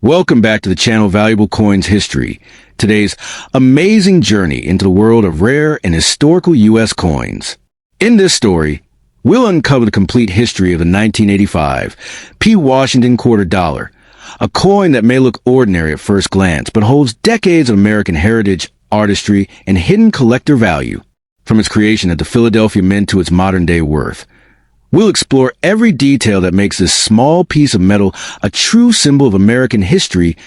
Welcome back to the channel Valuable Coins History. Today's amazing journey into the world of rare and historical U.S. coins. In this story, we'll uncover the complete history of the 1985 P. Washington quarter dollar, a coin that may look ordinary at first glance, but holds decades of American heritage, artistry, and hidden collector value. From its creation at the Philadelphia Mint to its modern-day worth, we'll explore every detail that makes this small piece of metal a true symbol of American history.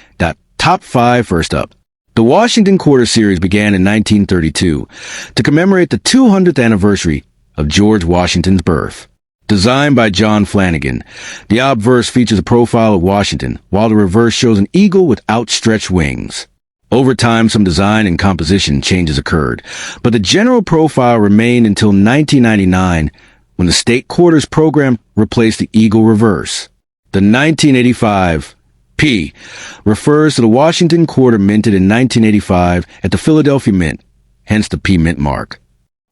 Top 5 first up. The Washington Quarter series began in 1932 to commemorate the 200th anniversary of George Washington's birth. Designed by John Flanagan, the obverse features a profile of Washington, while the reverse shows an eagle with outstretched wings. Over time, some design and composition changes occurred, but the general profile remained until 1999, when the state quarters program replaced the eagle reverse. The 1985 P refers to the Washington quarter minted in 1985 at the Philadelphia Mint, hence the P mint mark.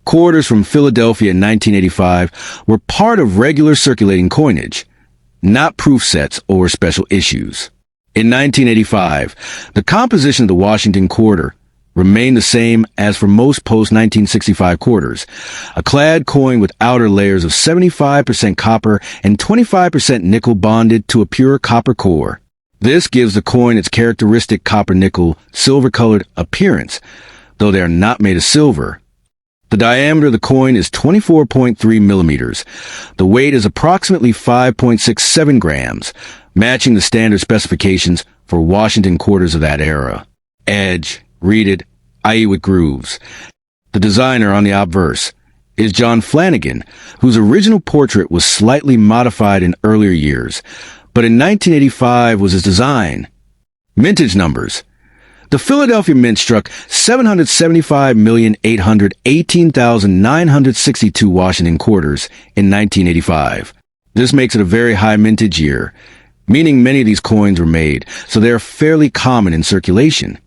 Quarters from Philadelphia in 1985 were part of regular circulating coinage, not proof sets or special issues. In 1985, the composition of the Washington quarter remained the same as for most post-1965 quarters, a clad coin with outer layers of 75% copper and 25% nickel bonded to a pure copper core. This gives the coin its characteristic copper-nickel silver-colored appearance, though they are not made of silver. The diameter of the coin is 24.3 millimeters. The weight is approximately 5.67 grams, matching the standard specifications for Washington quarters of that era. Edge, reeded, i.e. with grooves. The designer on the obverse is John Flanagan, whose original portrait was slightly modified in earlier years, but in 1985 was his design. Mintage numbers. The Philadelphia Mint struck 775,818,962 Washington quarters in 1985. This makes it a very high mintage year, meaning many of these coins were made, so they are fairly common in circulation.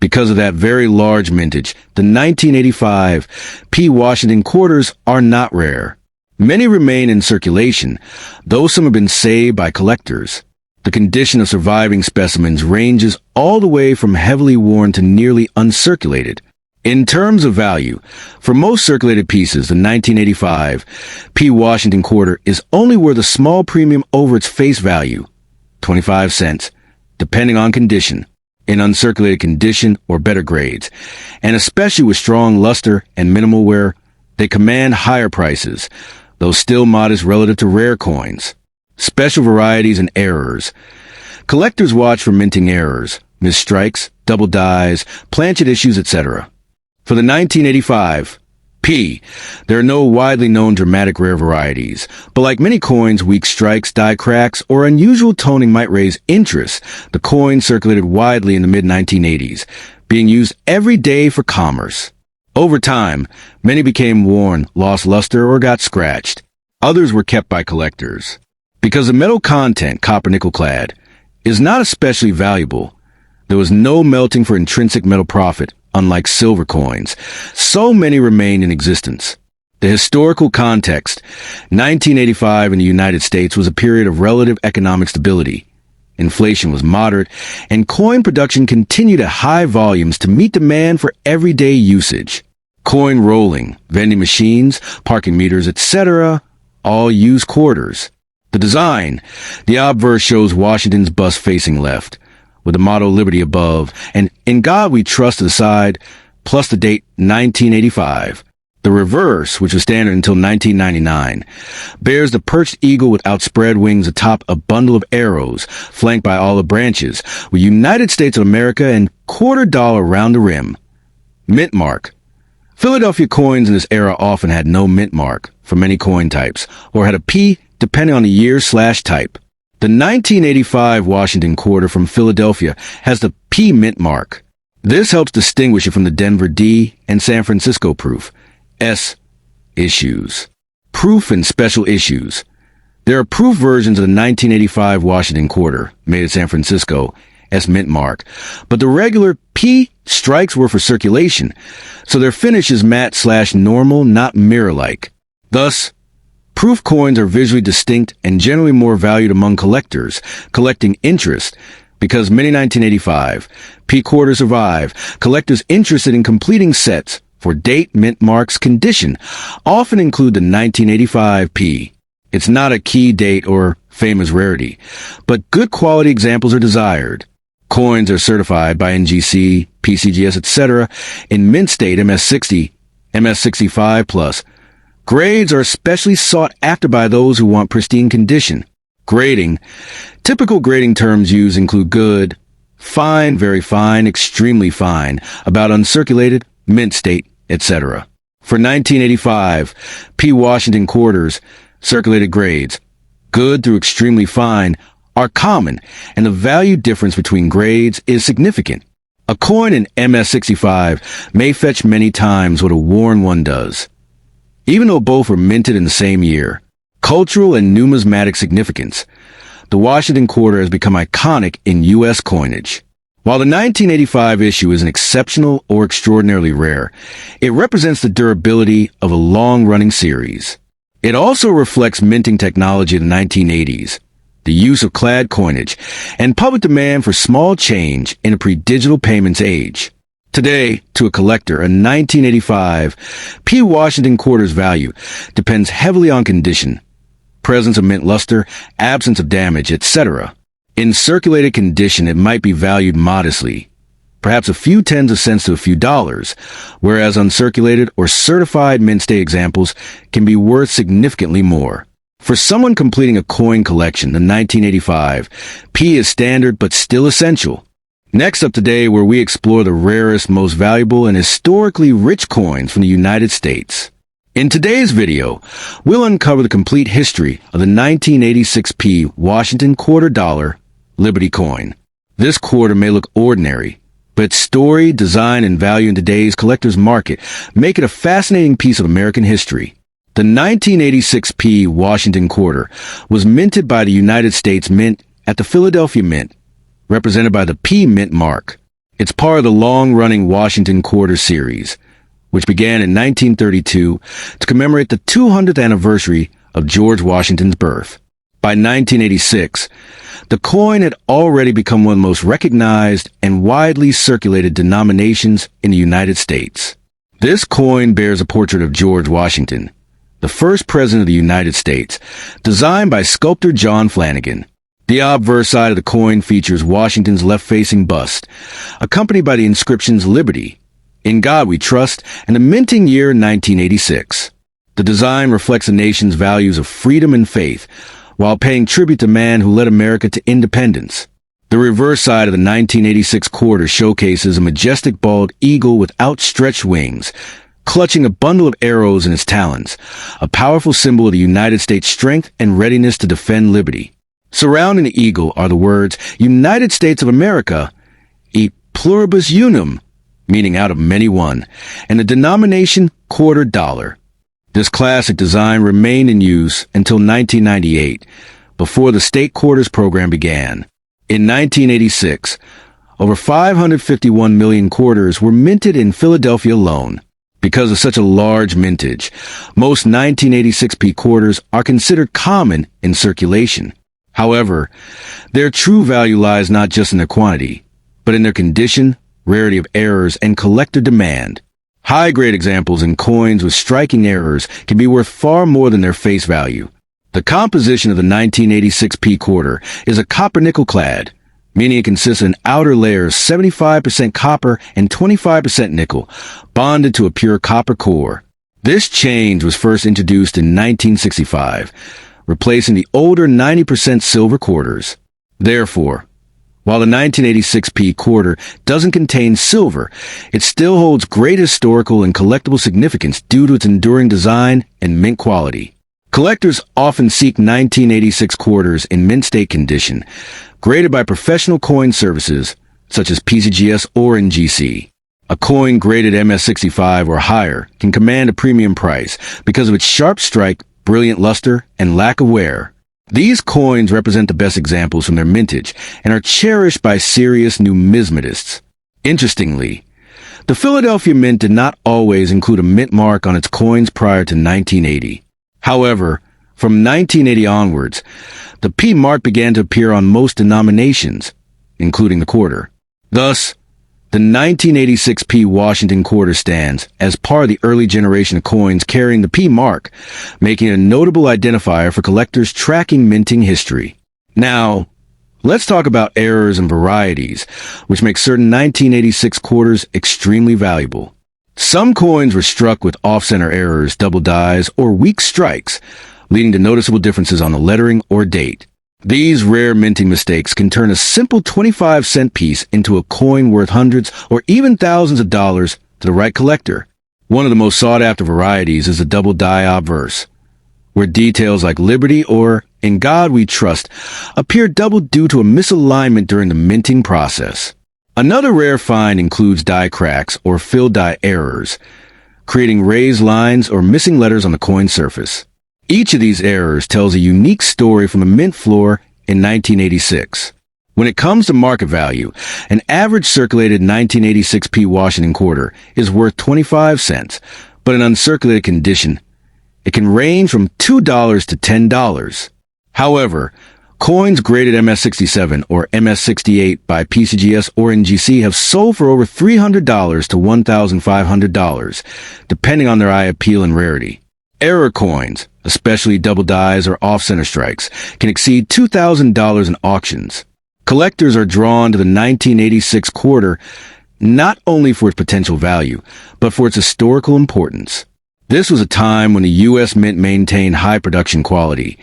Because of that very large mintage, the 1985 P. Washington quarters are not rare. Many remain in circulation, though some have been saved by collectors. The condition of surviving specimens ranges all the way from heavily worn to nearly uncirculated. In terms of value, for most circulated pieces, the 1985 P. Washington quarter is only worth a small premium over its face value, 25 cents, depending on condition, in uncirculated condition or better grades, and especially with strong luster and minimal wear, they command higher prices, though still modest relative to rare coins. Special varieties and errors. Collectors watch for minting errors, misstrikes, double dies, planchet issues, etc. For the 1985 P, there are no widely known dramatic rare varieties, but like many coins, weak strikes, die cracks, or unusual toning might raise interest. The coin circulated widely in the mid-1980s, being used every day for commerce. Over time, many became worn, lost luster, or got scratched. Others were kept by collectors. Because the metal content, copper-nickel clad, is not especially valuable, there was no melting for intrinsic metal profit, unlike silver coins. So many remain in existence. The historical context. 1985 in the United States was a period of relative economic stability. Inflation was moderate, and coin production continued at high volumes to meet demand for everyday usage. Coin rolling, vending machines, parking meters, etc. all use quarters. The design. The obverse shows Washington's bust facing left, with the motto Liberty above, and In God We Trust to the side, plus the date 1985. The reverse, which was standard until 1999, bears the perched eagle with outspread wings atop a bundle of arrows, flanked by olive branches, with United States of America and quarter dollar around the rim. Mint mark. Philadelphia coins in this era often had no mint mark for many coin types, or had a P depending on the year/type. The 1985 Washington quarter from Philadelphia has the P mint mark. This helps distinguish it from the Denver D and San Francisco proof S issues. Proof and special issues. There are proof versions of the 1985 Washington quarter, made at San Francisco, S mint mark, but the regular P strikes were for circulation, so their finish is matte/normal, not mirror-like. Thus, proof coins are visually distinct and generally more valued among collectors, collecting interest, Because many 1985 P quarters survive, collectors interested in completing sets for date, mint marks, condition often include the 1985 P. It's not a key date or famous rarity, but good quality examples are desired. Coins are certified by NGC, PCGS, etc. in mint state MS60, MS65 plus. Grades are especially sought after by those who want pristine condition. Grading. Typical grading terms used include good, fine, very fine, extremely fine, about uncirculated, mint state, etc. For 1985, P. Washington quarters, circulated grades, good through extremely fine, are common, and the value difference between grades is significant. A coin in MS65 may fetch many times what a worn one does, even though both were minted in the same year. Cultural and numismatic significance. The Washington quarter has become iconic in U.S. coinage. While the 1985 issue isn't exceptional or extraordinarily rare, it represents the durability of a long-running series. It also reflects minting technology of the 1980s, the use of clad coinage, and public demand for small change in a pre-digital payments age. Today, to a collector, a 1985 P. Washington quarter's value depends heavily on condition, presence of mint luster, absence of damage, etc. In circulated condition, it might be valued modestly, perhaps a few tens of cents to a few dollars, whereas uncirculated or certified mint state examples can be worth significantly more. For someone completing a coin collection, the 1985 P is standard but still essential. Next up today, where we explore the rarest, most valuable, and historically rich coins from the United States. In today's video, we'll uncover the complete history of the 1986 P. Washington quarter dollar Liberty coin. This quarter may look ordinary, but its story, design, and value in today's collector's market make it a fascinating piece of American history. The 1986 P. Washington quarter was minted by the United States Mint at the Philadelphia Mint, represented by the P Mint mark. It's part of the long-running Washington quarter series, which began in 1932 to commemorate the 200th anniversary of George Washington's birth. By 1986, the coin had already become one of the most recognized and widely circulated denominations in the United States. This coin bears a portrait of George Washington, the first president of the United States, designed by sculptor John Flanagan. The obverse side of the coin features Washington's left-facing bust, accompanied by the inscriptions Liberty, In God We Trust, and the minting year 1986. The design reflects the nation's values of freedom and faith, while paying tribute to man who led America to independence. The reverse side of the 1986 quarter showcases a majestic bald eagle with outstretched wings, clutching a bundle of arrows in its talons, a powerful symbol of the United States' strength and readiness to defend liberty. Surrounding the eagle are the words, United States of America, e pluribus unum, meaning out of many one, and the denomination quarter dollar. This classic design remained in use until 1998, before the state quarters program began. In 1986, over 551 million quarters were minted in Philadelphia alone. Because of such a large mintage, most 1986 P quarters are considered common in circulation. However, their true value lies not just in their quantity, but in their condition, rarity of errors, and collector demand. High-grade examples in coins with striking errors can be worth far more than their face value. The composition of the 1986 P quarter is a copper-nickel clad, meaning it consists of an outer layer of 75% copper and 25% nickel, bonded to a pure copper core. This change was first introduced in 1965, replacing the older 90% silver quarters. Therefore, while the 1986 P quarter doesn't contain silver, it still holds great historical and collectible significance due to its enduring design and mint quality. Collectors often seek 1986 quarters in mint state condition, graded by professional coin services such as PCGS or NGC. A coin graded MS65 or higher can command a premium price because of its sharp strike, brilliant luster, and lack of wear. These coins represent the best examples from their mintage and are cherished by serious numismatists. Interestingly, the Philadelphia Mint did not always include a mint mark on its coins prior to 1980. However, from 1980 onwards, the P mark began to appear on most denominations, including the quarter. Thus, the 1986 P Washington quarter stands as part of the early generation of coins carrying the P mark, making it a notable identifier for collectors tracking minting history. Now, let's talk about errors and varieties, which make certain 1986 quarters extremely valuable. Some coins were struck with off-center errors, double dies, or weak strikes, leading to noticeable differences on the lettering or date. These rare minting mistakes can turn a simple 25-cent piece into a coin worth hundreds or even thousands of dollars to the right collector. One of the most sought-after varieties is the double die obverse, where details like Liberty or In God We Trust appear double due to a misalignment during the minting process. Another rare find includes die cracks or fill die errors, creating raised lines or missing letters on the coin surface. Each of these errors tells a unique story from the mint floor in 1986. When it comes to market value, an average circulated 1986 P Washington quarter is worth 25 cents, but in uncirculated condition, it can range from $2 to $10. However, coins graded MS67 or MS68 by PCGS or NGC have sold for over $300 to $1,500, depending on their eye appeal and rarity. Error coins, especially double dies or off-center strikes, can exceed $2,000 in auctions. Collectors are drawn to the 1986 quarter not only for its potential value, but for its historical importance. This was a time when the U.S. Mint maintained high production quality,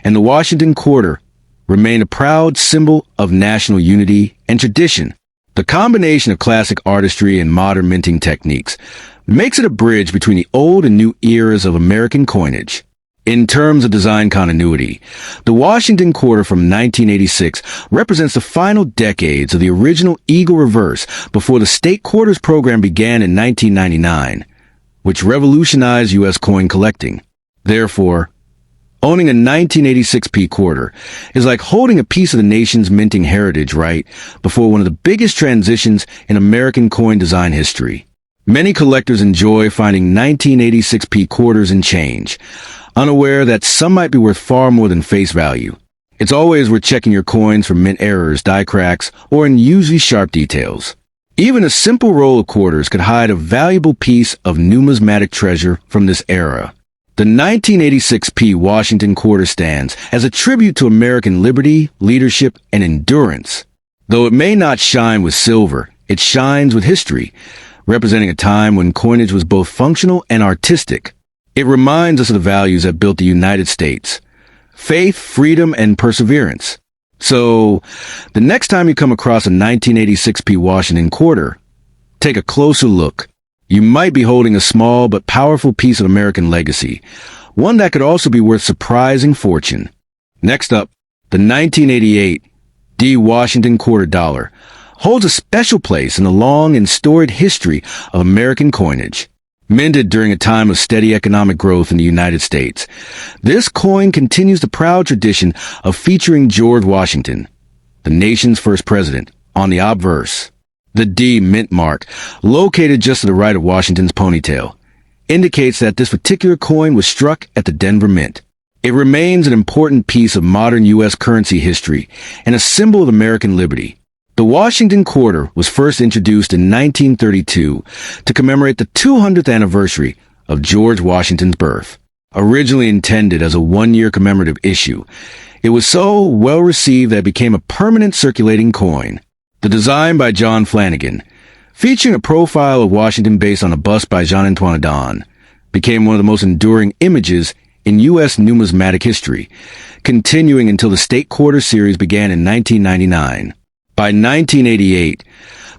and the Washington quarter remained a proud symbol of national unity and tradition. The combination of classic artistry and modern minting techniques makes it a bridge between the old and new eras of American coinage. In terms of design continuity, the Washington quarter from 1986 represents the final decades of the original Eagle Reverse before the state quarters program began in 1999, which revolutionized U.S. coin collecting. Therefore, owning a 1986 P quarter is like holding a piece of the nation's minting heritage right before one of the biggest transitions in American coin design history. Many collectors enjoy finding 1986 P quarters and change, unaware that some might be worth far more than face value. It's always worth checking your coins for mint errors, die cracks, or unusually sharp details. Even a simple roll of quarters could hide a valuable piece of numismatic treasure from this era. The 1986 P Washington quarter stands as a tribute to American liberty, leadership, and endurance. Though it may not shine with silver, it shines with history, representing a time when coinage was both functional and artistic. It reminds us of the values that built the United States: faith, freedom, and perseverance. So, the next time you come across a 1986 P Washington quarter, take a closer look. You might be holding a small but powerful piece of American legacy, one that could also be worth surprising fortune. Next up, the 1988 D Washington quarter dollar holds a special place in the long and storied history of American coinage. Minted during a time of steady economic growth in the United States, this coin continues the proud tradition of featuring George Washington, the nation's first president, on the obverse. The D mint mark, located just to the right of Washington's ponytail, indicates that this particular coin was struck at the Denver Mint. It remains an important piece of modern U.S. currency history and a symbol of American liberty. The Washington quarter was first introduced in 1932 to commemorate the 200th anniversary of George Washington's birth. Originally intended as a one-year commemorative issue, it was so well received that it became a permanent circulating coin. The design by John Flanagan, featuring a profile of Washington based on a bust by Jean-Antoine Don, became one of the most enduring images in U.S. numismatic history, continuing until the State Quarter series began in 1999. By 1988,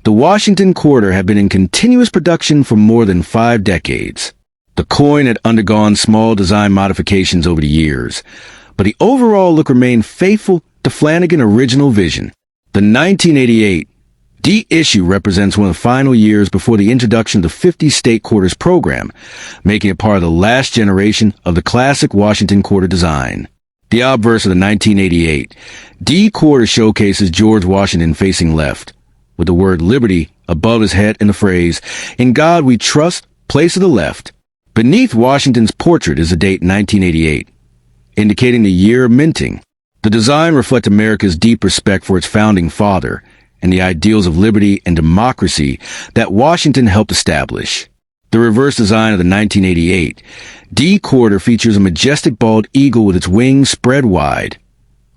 the Washington quarter had been in continuous production for more than 5 decades. The coin had undergone small design modifications over the years, but the overall look remained faithful to Flanagan's original vision. The 1988 D issue represents one of the final years before the introduction of the 50 State Quarters program, making it part of the last generation of the classic Washington quarter design. The obverse of the 1988 D quarter showcases George Washington facing left, with the word liberty above his head and the phrase, "In God We Trust," placed to the left. Beneath Washington's portrait is the date 1988, indicating the year of minting. The design reflects America's deep respect for its founding father and the ideals of liberty and democracy that Washington helped establish. The reverse design of the 1988 D quarter features a majestic bald eagle with its wings spread wide,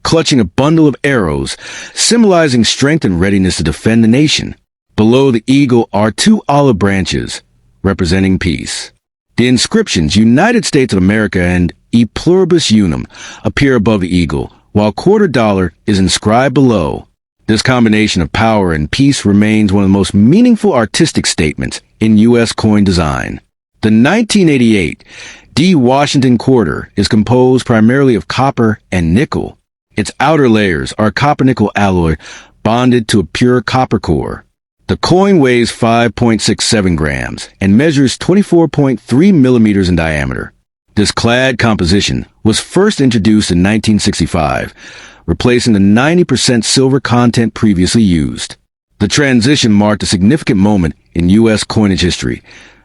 clutching a bundle of arrows, symbolizing strength and readiness to defend the nation. Below the eagle are two olive branches, representing peace. The inscriptions United States of America and E Pluribus Unum appear above the eagle, while quarter dollar is inscribed below. This combination of power and peace remains one of the most meaningful artistic statements in U.S. coin design. The 1988 D Washington quarter is composed primarily of copper and nickel. Its outer layers are copper-nickel alloy bonded to a pure copper core. The coin weighs 5.67 grams and measures 24.3 millimeters in diameter. This clad composition was first introduced in 1965, replacing the 90% silver content previously used. The transition marked a significant moment in U.S. coinage history,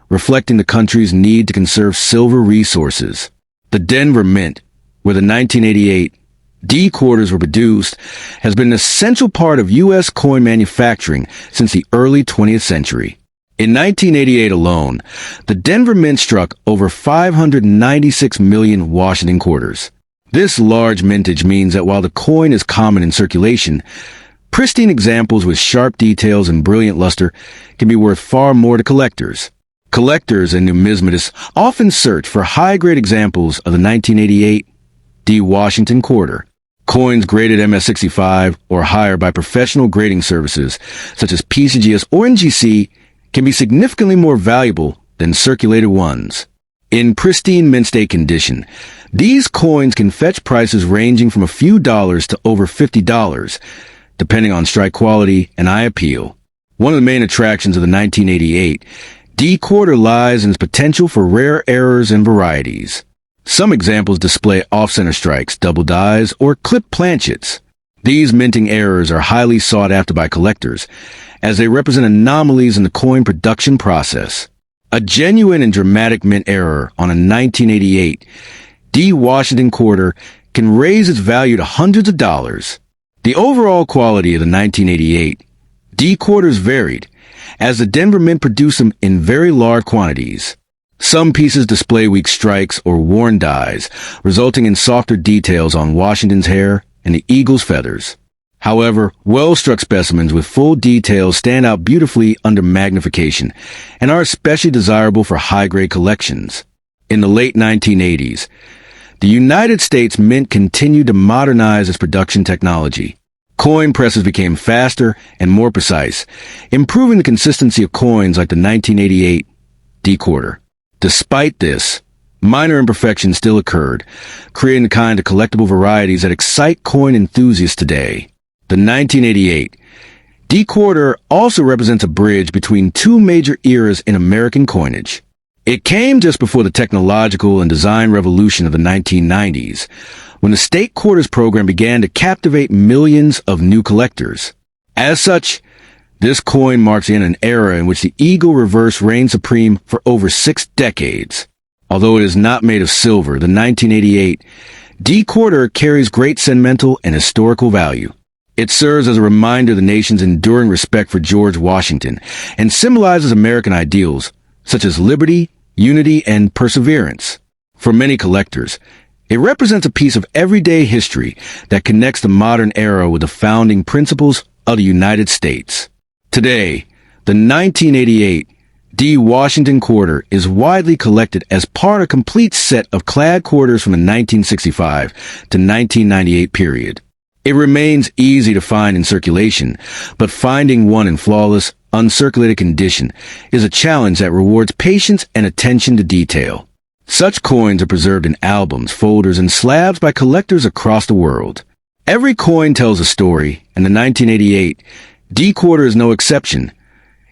reflecting the country's need to conserve silver resources. The Denver Mint, where the 1988 D quarters were produced, has been an essential part of U.S. coin manufacturing since the early 20th century. In 1988 alone, the Denver Mint struck over 596 million Washington quarters. This large mintage means that while the coin is common in circulation, pristine examples with sharp details and brilliant luster can be worth far more to collectors. Collectors and numismatists often search for high-grade examples of the 1988 D Washington quarter. Coins graded MS65 or higher by professional grading services such as PCGS or NGC can be significantly more valuable than circulated ones. In pristine mint state condition, these coins can fetch prices ranging from a few dollars to over $50, depending on strike quality and eye appeal. One of the main attractions of the 1988 D quarter lies in its potential for rare errors and varieties. Some examples display off-center strikes, double dies, or clipped planchets. These minting errors are highly sought after by collectors, as they represent anomalies in the coin production process. A genuine and dramatic mint error on a 1988 D Washington quarter can raise its value to hundreds of dollars. The overall quality of the 1988 D quarters varied, as the Denver Mint produced them in very large quantities. Some pieces display weak strikes or worn dies, resulting in softer details on Washington's hair and the eagle's feathers. However, well-struck specimens with full details stand out beautifully under magnification and are especially desirable for high-grade collections. In the late 1980s, the United States Mint continued to modernize its production technology. Coin presses became faster and more precise, improving the consistency of coins like the 1988 D quarter. Despite this, minor imperfections still occurred, creating the kind of collectible varieties that excite coin enthusiasts today. The 1988 D quarter also represents a bridge between two major eras in American coinage. It came just before the technological and design revolution of the 1990s, when the state quarters program began to captivate millions of new collectors. As such, this coin marks in an era in which the eagle reverse reigned supreme for over 6 decades. Although it is not made of silver, the 1988 D quarter carries great sentimental and historical value. It serves as a reminder of the nation's enduring respect for George Washington and symbolizes American ideals such as liberty, unity, and perseverance. For many collectors, it represents a piece of everyday history that connects the modern era with the founding principles of the United States. Today, the 1988 D Washington quarter is widely collected as part of a complete set of clad quarters from the 1965 to 1998 period. It remains easy to find in circulation, but finding one in flawless, uncirculated condition is a challenge that rewards patience and attention to detail. Such coins are preserved in albums, folders, and slabs by collectors across the world. Every coin tells a story, and the 1988 D quarter is no exception.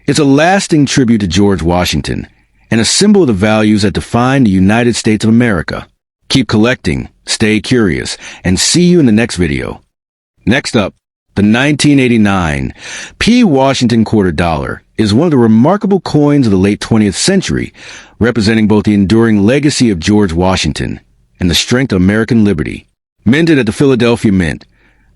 It's a lasting tribute to George Washington and a symbol of the values that define the United States of America. Keep collecting, stay curious, and see you in the next video. Next up, the 1989 P Washington quarter dollar is one of the remarkable coins of the late 20th century, representing both the enduring legacy of George Washington and the strength of American liberty. Minted at the Philadelphia Mint,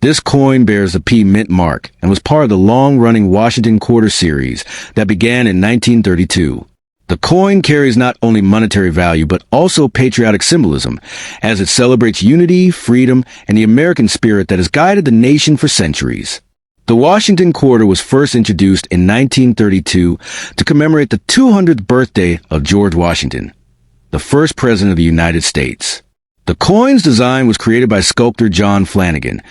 This coin bears the P mint mark and was part of the long-running Washington Quarter series that began in 1932. The coin carries not only monetary value but also patriotic symbolism, as it celebrates unity, freedom, and the American spirit that has guided the nation for centuries. The Washington Quarter was first introduced in 1932 to commemorate the 200th birthday of George Washington, the first president of the United States. The coin's design was created by sculptor John Flanagan,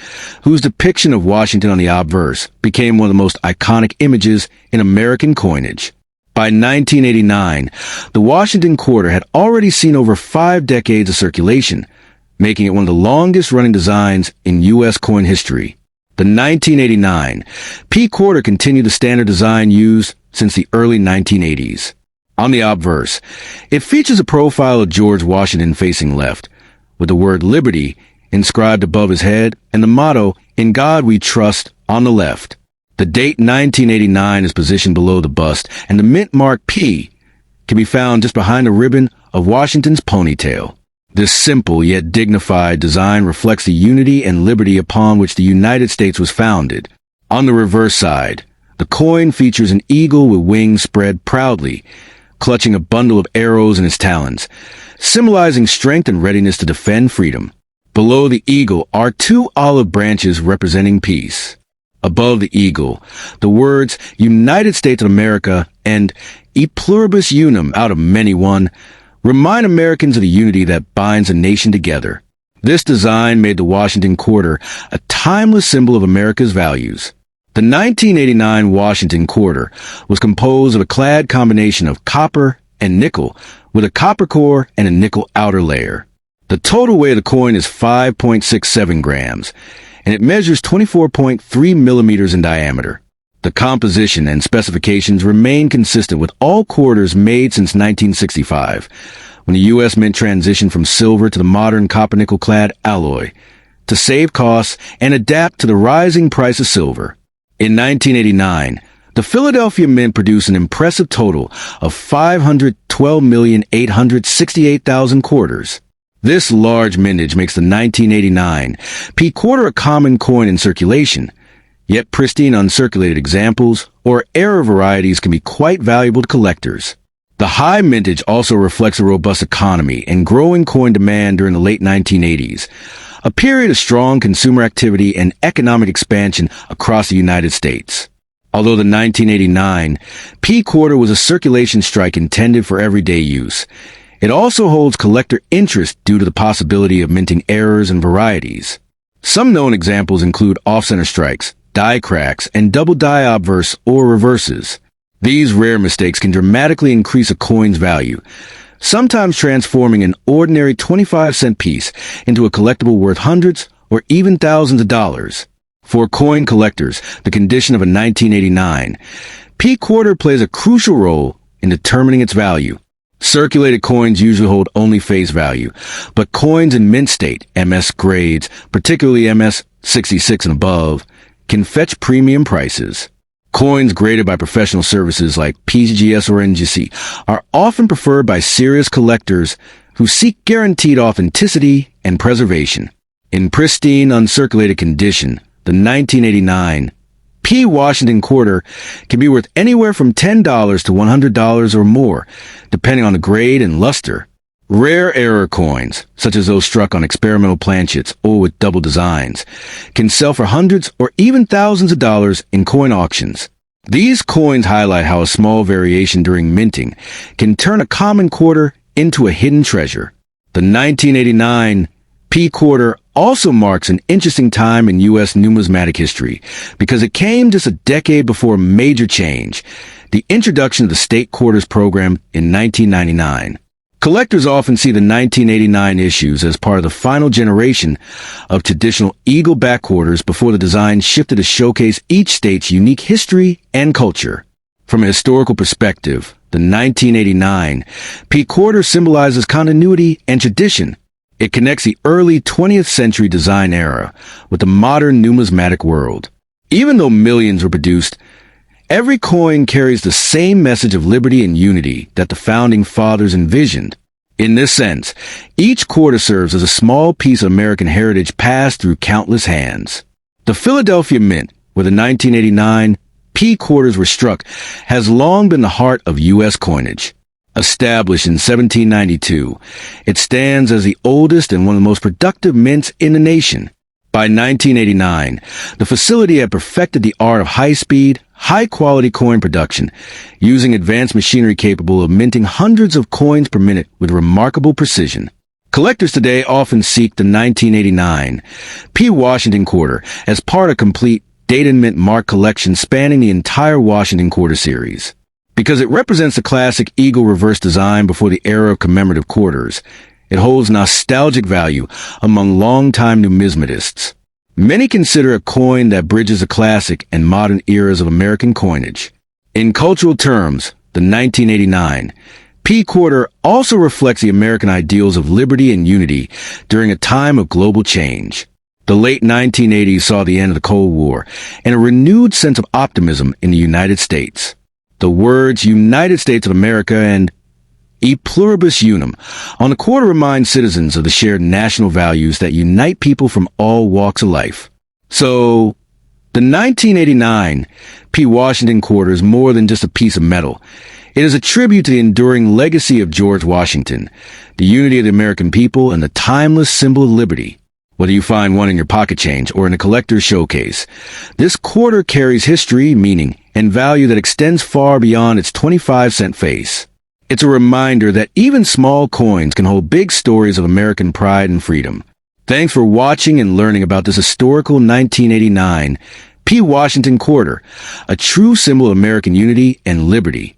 whose depiction of Washington on the obverse became one of the most iconic images in American coinage. By 1989, the Washington Quarter had already seen over 5 decades of circulation, making it one of the longest-running designs in U.S. coin history. The 1989 P Quarter continued the standard design used since the early 1980s. On the obverse, it features a profile of George Washington facing left, with the word Liberty inscribed above his head and the motto, "In God We Trust," on the left. The date 1989 is positioned below the bust, and the mint mark P can be found just behind the ribbon of Washington's ponytail. This simple yet dignified design reflects the unity and liberty upon which the United States was founded. On the reverse side, the coin features an eagle with wings spread proudly, clutching a bundle of arrows in its talons, symbolizing strength and readiness to defend freedom. Below the eagle are 2 olive branches representing peace. Above the eagle, the words United States of America and E Pluribus Unum, out of many one, remind Americans of the unity that binds a nation together. This design made the Washington Quarter a timeless symbol of America's values. The 1989 Washington Quarter was composed of a clad combination of copper and nickel, with a copper core and a nickel outer layer. The total weight of the coin is 5.67 grams, and it measures 24.3 millimeters in diameter. The composition and specifications remain consistent with all quarters made since 1965, when the U.S. Mint transitioned from silver to the modern copper-nickel-clad alloy, to save costs and adapt to the rising price of silver. In 1989, the Philadelphia Mint produced an impressive total of 512,868,000 quarters. This large mintage makes the 1989 P Quarter a common coin in circulation, yet pristine uncirculated examples or error varieties can be quite valuable to collectors. The high mintage also reflects a robust economy and growing coin demand during the late 1980s, a period of strong consumer activity and economic expansion across the United States. Although the 1989 P Quarter was a circulation strike intended for everyday use, it also holds collector interest due to the possibility of minting errors and varieties. Some known examples include off-center strikes, die cracks, and double die obverse or reverses. These rare mistakes can dramatically increase a coin's value, sometimes transforming an ordinary 25-cent piece into a collectible worth hundreds or even thousands of dollars. For coin collectors, the condition of a 1989 P Quarter plays a crucial role in determining its value. Circulated coins usually hold only face value, but coins in mint state, MS grades, particularly MS 66 and above, can fetch premium prices. Coins graded by professional services like PGS or NGC are often preferred by serious collectors who seek guaranteed authenticity and preservation. In pristine, uncirculated condition, the 1989 P Washington Quarter can be worth anywhere from $10 to $100 or more, depending on the grade and luster. Rare error coins, such as those struck on experimental planchets or with double designs, can sell for hundreds or even thousands of dollars in coin auctions. These coins highlight how a small variation during minting can turn a common quarter into a hidden treasure. The 1989 P Quarter also marks an interesting time in U.S. numismatic history because it came just a decade before a major change, the introduction of the state quarters program in 1999. Collectors often see the 1989 issues as part of the final generation of traditional eagle-back quarters before the design shifted to showcase each state's unique history and culture. From a historical perspective, the 1989 P Quarter symbolizes continuity and tradition. It connects the early 20th century design era with the modern numismatic world. Even though millions were produced, every coin carries the same message of liberty and unity that the founding fathers envisioned. In this sense, each quarter serves as a small piece of American heritage passed through countless hands. The Philadelphia Mint, where the 1989 P quarters were struck, has long been the heart of U.S. coinage. Established in 1792, it stands as the oldest and one of the most productive mints in the nation. By 1989, the facility had perfected the art of high-speed, high-quality coin production, using advanced machinery capable of minting hundreds of coins per minute with remarkable precision. Collectors today often seek the 1989 P. Washington quarter as part of a complete date and mint mark collection spanning the entire Washington quarter series. Because it represents the classic eagle reverse design before the era of commemorative quarters, it holds nostalgic value among longtime numismatists. Many consider a coin that bridges the classic and modern eras of American coinage. In cultural terms, the 1989 P quarter also reflects the American ideals of liberty and unity during a time of global change. The late 1980s saw the end of the Cold War and a renewed sense of optimism in the United States. The words United States of America and E pluribus unum on the quarter remind citizens of the shared national values that unite people from all walks of life. So, the 1989 P. Washington quarter is more than just a piece of metal. It is a tribute to the enduring legacy of George Washington, the unity of the American people, and the timeless symbol of liberty. Whether you find one in your pocket change or in a collector's showcase, this quarter carries history, meaning, and value that extends far beyond its 25-cent face. It's a reminder that even small coins can hold big stories of American pride and freedom. Thanks for watching and learning about this historical 1989 P. Washington quarter, a true symbol of American unity and liberty.